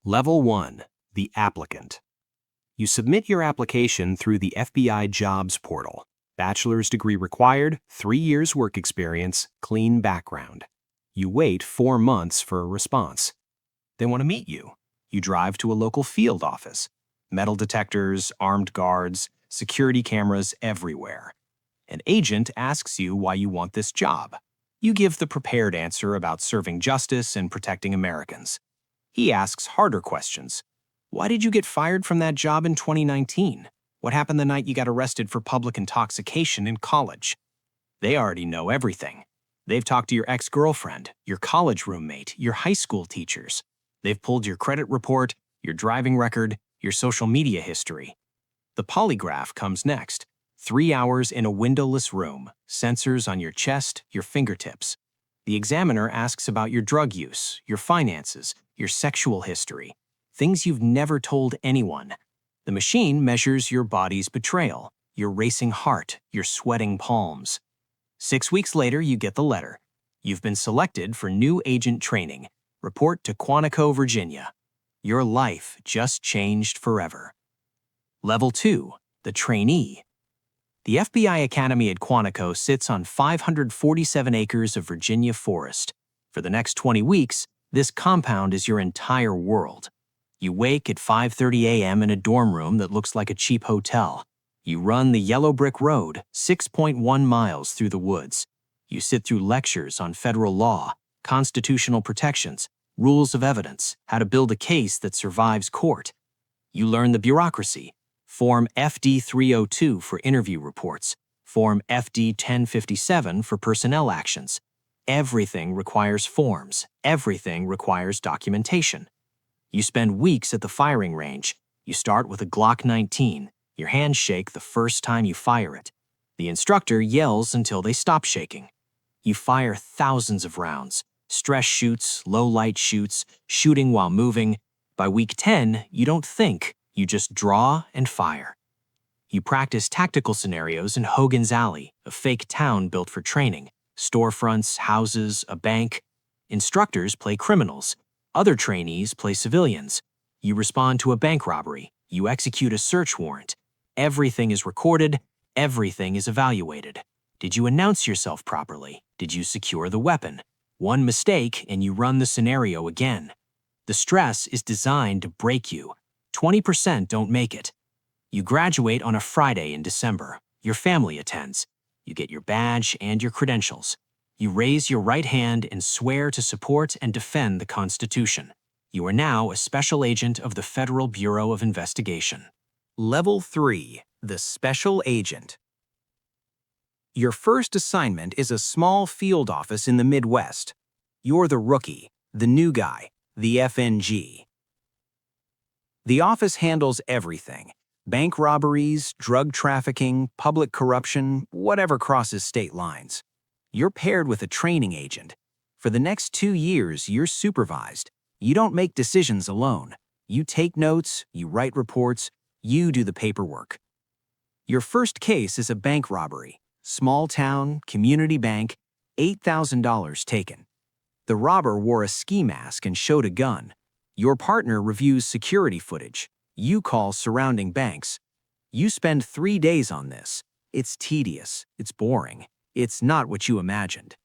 Level 1. The Applicant. You submit your application through the FBI Jobs Portal. Bachelor's degree required, 3 years work experience, clean background. You wait 4 months for a response. They want to meet you. You drive to a local field office. Metal detectors, armed guards, security cameras everywhere. An agent asks you why you want this job. You give the prepared answer about serving justice and protecting Americans. He asks harder questions. Why did you get fired from that job in 2019? What happened the night you got arrested for public intoxication in college? They already know everything. They've talked to your ex-girlfriend, your college roommate, your high school teachers. They've pulled your credit report, your driving record, your social media history. The polygraph comes next. 3 hours in a windowless room, sensors on your chest, your fingertips. The examiner asks about your drug use, your finances, your sexual history, things you've never told anyone. The machine measures your body's betrayal, your racing heart, your sweating palms. 6 weeks later, you get the letter. You've been selected for new agent training. Report to Quantico, Virginia. Your life just changed forever. Level 2. The Trainee. The FBI Academy at Quantico sits on 547 acres of Virginia forest. For the next 20 weeks, this compound is your entire world. You wake at 5:30 a.m. in a dorm room that looks like a cheap hotel. You run the yellow brick road, 6.1 miles through the woods. You sit through lectures on federal law, constitutional protections, rules of evidence, how to build a case that survives court. You learn the bureaucracy. Form FD 302 for interview reports, Form FD 1057 for personnel actions. Everything requires forms. Everything requires documentation. You spend weeks at the firing range. You start with a Glock 19. Your hands shake the first time you fire it. The instructor yells until they stop shaking. You fire thousands of rounds. Stress shoots, low-light shoots, shooting while moving. By week 10, you don't think. You just draw and fire. You practice tactical scenarios in Hogan's Alley, a fake town built for training. Storefronts, houses, a bank. Instructors play criminals. Other trainees play civilians. You respond to a bank robbery. You execute a search warrant. Everything is recorded. Everything is evaluated. Did you announce yourself properly? Did you secure the weapon? One mistake and you run the scenario again. The stress is designed to break you. 20% don't make it. You graduate on a Friday in December. Your family attends. You get your badge and your credentials. You raise your right hand and swear to support and defend the Constitution. You are now a special agent of the Federal Bureau of Investigation. Level 3. The Special Agent. Your first assignment is a small field office in the Midwest. You're the rookie, the new guy, the FNG. The office handles everything: bank robberies, drug trafficking, public corruption, whatever crosses state lines. You're paired with a training agent. For the next 2 years, you're supervised. You don't make decisions alone. You take notes, you write reports, you do the paperwork. Your first case is a bank robbery. Small town, community bank, $8,000 taken. The robber wore a ski mask and showed a gun. Your partner reviews security footage. You call surrounding banks. You spend 3 days on this. It's tedious. It's boring. It's not what you imagined.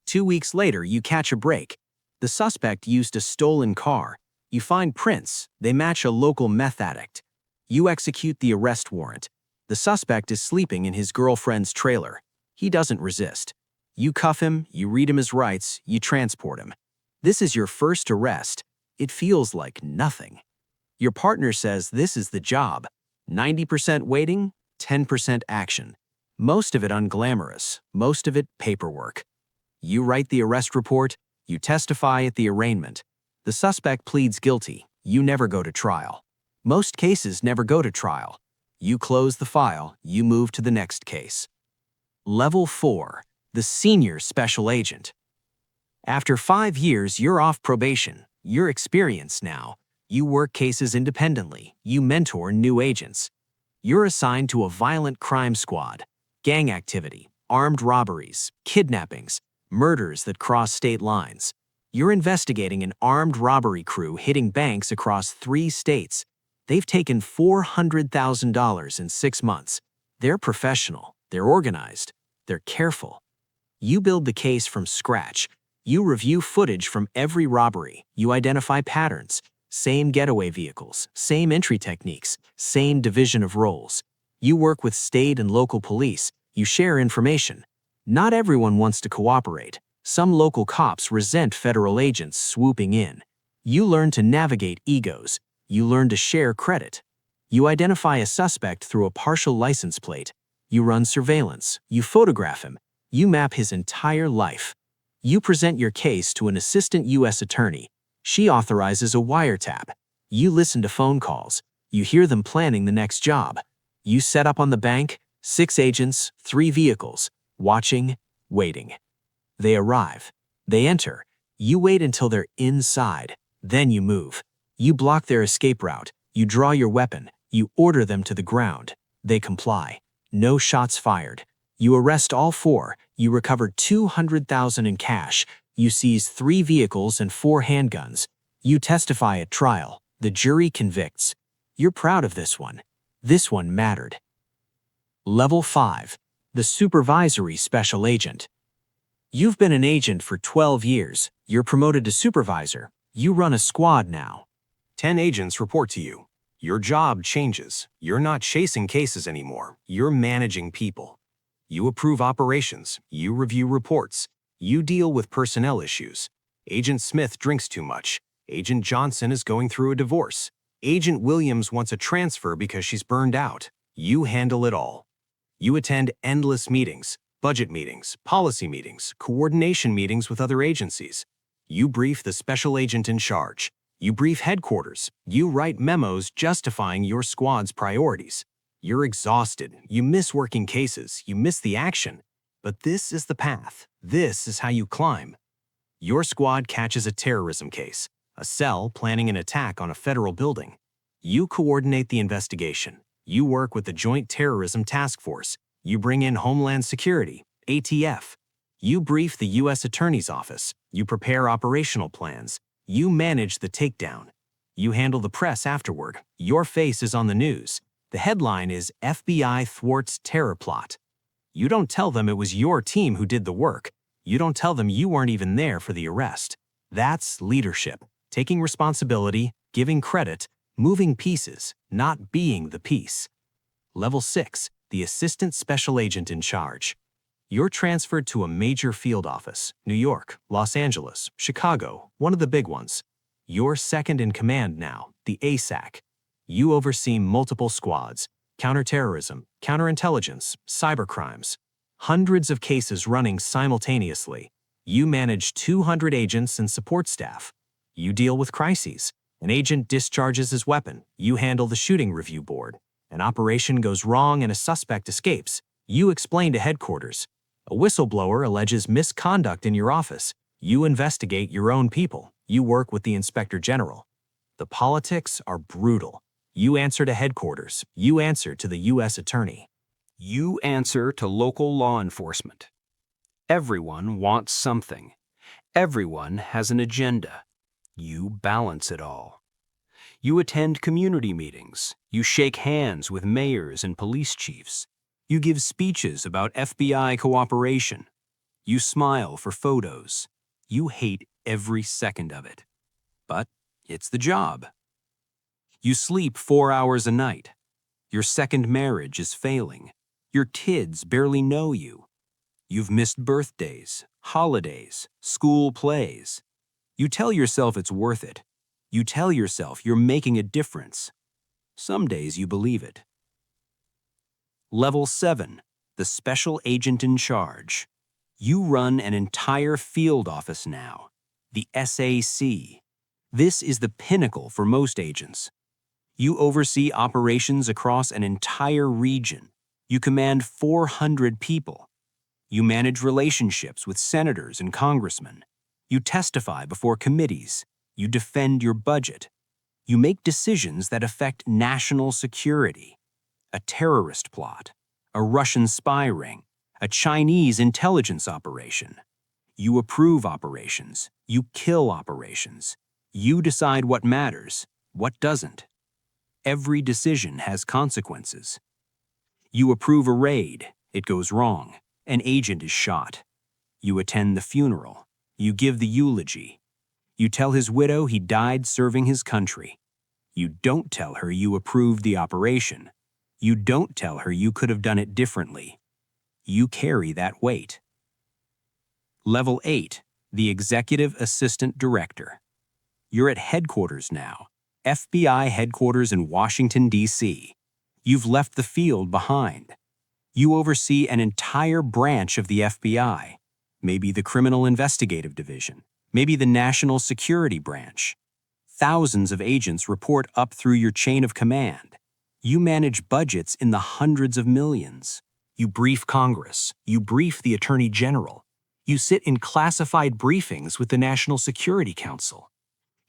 2 weeks later, you catch a break. The suspect used a stolen car. You find prints. They match a local meth addict. You execute the arrest warrant. The suspect is sleeping in his girlfriend's trailer. He doesn't resist. You cuff him, you read him his rights, you transport him. This is your first arrest. It feels like nothing. Your partner says this is the job. 90% waiting, 10% action. Most of it unglamorous, most of it paperwork. You write the arrest report, you testify at the arraignment. The suspect pleads guilty. You never go to trial. Most cases never go to trial. You close the file, you move to the next case. Level 4. The Senior Special Agent. After 5 years, you're off probation. You're experienced now. You work cases independently. You mentor new agents. You're assigned to a violent crime squad. Gang activity, armed robberies, kidnappings, murders that cross state lines. You're investigating an armed robbery crew hitting banks across 3 states. They've taken $400,000 in 6 months. They're professional, they're organized, they're careful. You build the case from scratch. You review footage from every robbery. You identify patterns. Same getaway vehicles, same entry techniques, same division of roles. You work with state and local police. You share information. Not everyone wants to cooperate. Some local cops resent federal agents swooping in. You learn to navigate egos. You learn to share credit. You identify a suspect through a partial license plate. You run surveillance. You photograph him. You map his entire life. You present your case to an assistant U.S. attorney. She authorizes a wiretap. You listen to phone calls. You hear them planning the next job. You set up on the bank, 6 agents, 3 vehicles, watching, waiting. They arrive. They enter. You wait until they're inside. Then you move. You block their escape route. You draw your weapon. You order them to the ground. They comply. No shots fired. You arrest all 4. You recover $200,000 in cash. You seize 3 vehicles and 4 handguns. You testify at trial. The jury convicts. You're proud of this one. This one mattered. Level 5. The Supervisory Special Agent. You've been an agent for 12 years. You're promoted to supervisor. You run a squad now. 10 agents report to you. Your job changes. You're not chasing cases anymore. You're managing people. You approve operations. You review reports. You deal with personnel issues. Agent Smith drinks too much. Agent Johnson is going through a divorce. Agent Williams wants a transfer because she's burned out. You handle it all. You attend endless meetings, budget meetings, policy meetings, coordination meetings with other agencies. You brief the special agent in charge. You brief headquarters. You write memos justifying your squad's priorities. You're exhausted. You miss working cases. You miss the action. But this is the path. This is how you climb. Your squad catches a terrorism case, a cell planning an attack on a federal building. You coordinate the investigation. You work with the Joint Terrorism Task Force. You bring in Homeland Security, ATF. You brief the U.S. Attorney's Office. You prepare operational plans. You manage the takedown. You handle the press afterward. Your face is on the news. The headline is FBI Thwarts Terror Plot. You don't tell them it was your team who did the work. You don't tell them you weren't even there for the arrest. That's leadership, taking responsibility, giving credit, moving pieces, not being the piece. Level 6, the Assistant Special Agent in Charge. You're transferred to a major field office, New York, Los Angeles, Chicago, one of the big ones. You're second in command now, the ASAC. You oversee multiple squads, counterterrorism, counterintelligence, cybercrimes. Hundreds of cases running simultaneously. You manage 200 agents and support staff. You deal with crises. An agent discharges his weapon. You handle the shooting review board. An operation goes wrong and a suspect escapes. You explain to headquarters. A whistleblower alleges misconduct in your office. You investigate your own people. You work with the inspector general. The politics are brutal. You answer to headquarters. You answer to the U.S. attorney. You answer to local law enforcement. Everyone wants something. Everyone has an agenda. You balance it all. You attend community meetings. You shake hands with mayors and police chiefs. You give speeches about FBI cooperation. You smile for photos. You hate every second of it. But it's the job. You sleep 4 hours a night. Your second marriage is failing. Your kids barely know you. You've missed birthdays, holidays, school plays. You tell yourself it's worth it. You tell yourself you're making a difference. Some days you believe it. Level 7, the Special Agent in Charge. You run an entire field office now, the SAC. This is the pinnacle for most agents. You oversee operations across an entire region. You command 400 people. You manage relationships with senators and congressmen. You testify before committees. You defend your budget. You make decisions that affect national security. A terrorist plot, a Russian spy ring, a Chinese intelligence operation. You approve operations. You kill operations. You decide what matters, what doesn't. Every decision has consequences. You approve a raid. It goes wrong. An agent is shot. You attend the funeral. You give the eulogy. You tell his widow he died serving his country. You don't tell her you approved the operation. You don't tell her you could have done it differently. You carry that weight. Level 8, the Executive Assistant Director. You're at headquarters now, FBI headquarters in Washington, D.C. You've left the field behind. You oversee an entire branch of the FBI, maybe the Criminal Investigative Division, maybe the National Security Branch. Thousands of agents report up through your chain of command. You manage budgets in the hundreds of millions. You brief Congress. You brief the Attorney General. You sit in classified briefings with the National Security Council.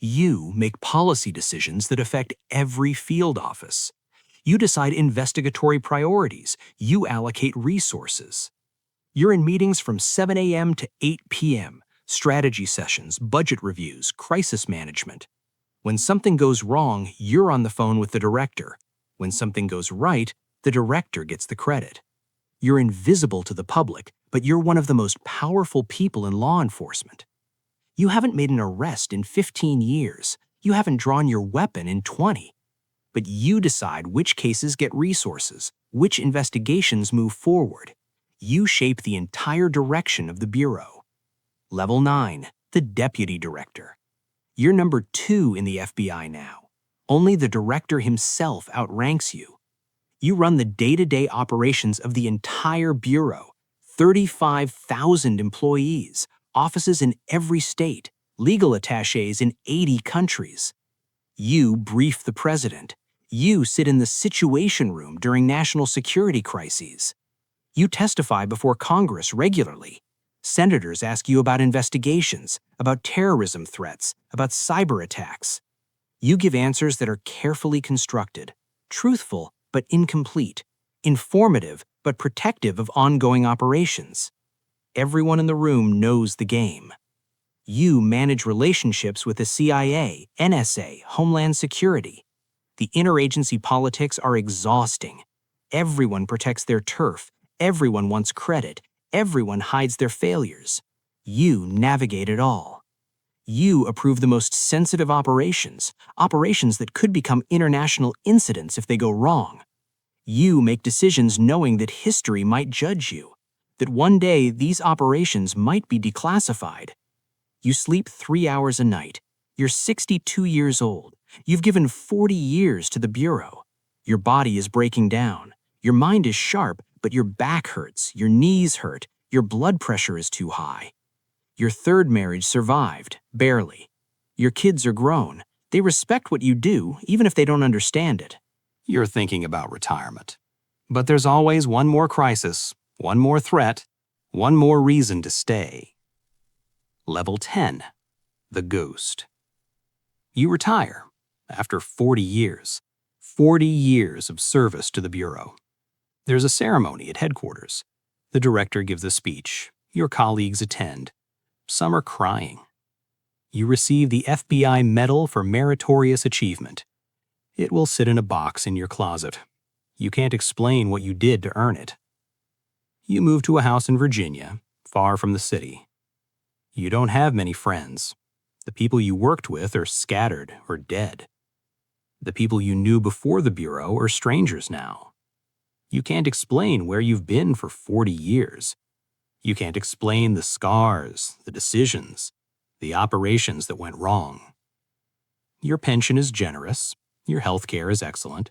You make policy decisions that affect every field office. You decide investigatory priorities. You allocate resources. You're in meetings from 7 a.m. to 8 p.m., strategy sessions, budget reviews, crisis management. When something goes wrong, you're on the phone with the director. When something goes right, the director gets the credit. You're invisible to the public, but you're one of the most powerful people in law enforcement. You haven't made an arrest in 15 years. You haven't drawn your weapon in 20. But you decide which cases get resources, which investigations move forward. You shape the entire direction of the Bureau. Level 9, the Deputy Director. You're number 2 in the FBI now. Only the director himself outranks you. You run the day-to-day operations of the entire Bureau, 35,000 employees, offices in every state, legal attachés in 80 countries. You brief the president. You sit in the Situation Room during national security crises. You testify before Congress regularly. Senators ask you about investigations, about terrorism threats, about cyber attacks. You give answers that are carefully constructed, truthful but incomplete, informative but protective of ongoing operations. Everyone in the room knows the game. You manage relationships with the CIA, NSA, Homeland Security. The interagency politics are exhausting. Everyone protects their turf. Everyone wants credit. Everyone hides their failures. You navigate it all. You approve the most sensitive operations that could become international incidents if they go wrong. You make decisions knowing that history might judge you, that one day these operations might be declassified. You sleep 3 hours a night. You're 62 years old. You've given 40 years to the Bureau. Your body is breaking down. Your mind is sharp, but your back hurts, your knees hurt, your blood pressure is too high. Your third marriage survived, barely. Your kids are grown. They respect what you do, even if they don't understand it. You're thinking about retirement. But there's always one more crisis, one more threat, one more reason to stay. Level 10, the Ghost. You retire after 40 years. 40 years of service to the Bureau. There's a ceremony at headquarters. The director gives a speech. Your colleagues attend. Some are crying. You receive the FBI Medal for Meritorious Achievement. It will sit in a box in your closet. You can't explain what you did to earn it. You move to a house in Virginia, far from the city. You don't have many friends. The people you worked with are scattered or dead. The people you knew before the Bureau are strangers now. You can't explain where you've been for 40 years. You can't explain the scars, the decisions, the operations that went wrong. Your pension is generous. Your health care is excellent.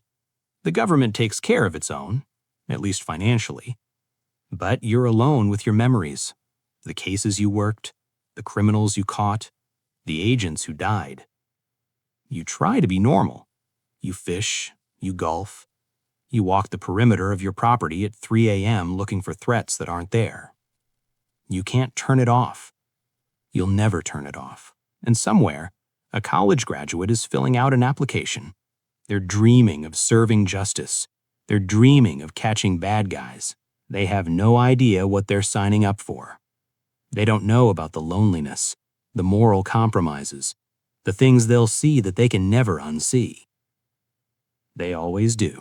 The government takes care of its own, at least financially. But you're alone with your memories, the cases you worked, the criminals you caught, the agents who died. You try to be normal. You fish, you golf. You walk the perimeter of your property at 3 a.m. looking for threats that aren't there. You can't turn it off. You'll never turn it off. And somewhere, a college graduate is filling out an application. They're dreaming of serving justice. They're dreaming of catching bad guys. They have no idea what they're signing up for. They don't know about the loneliness, the moral compromises, the things they'll see that they can never unsee. They always do.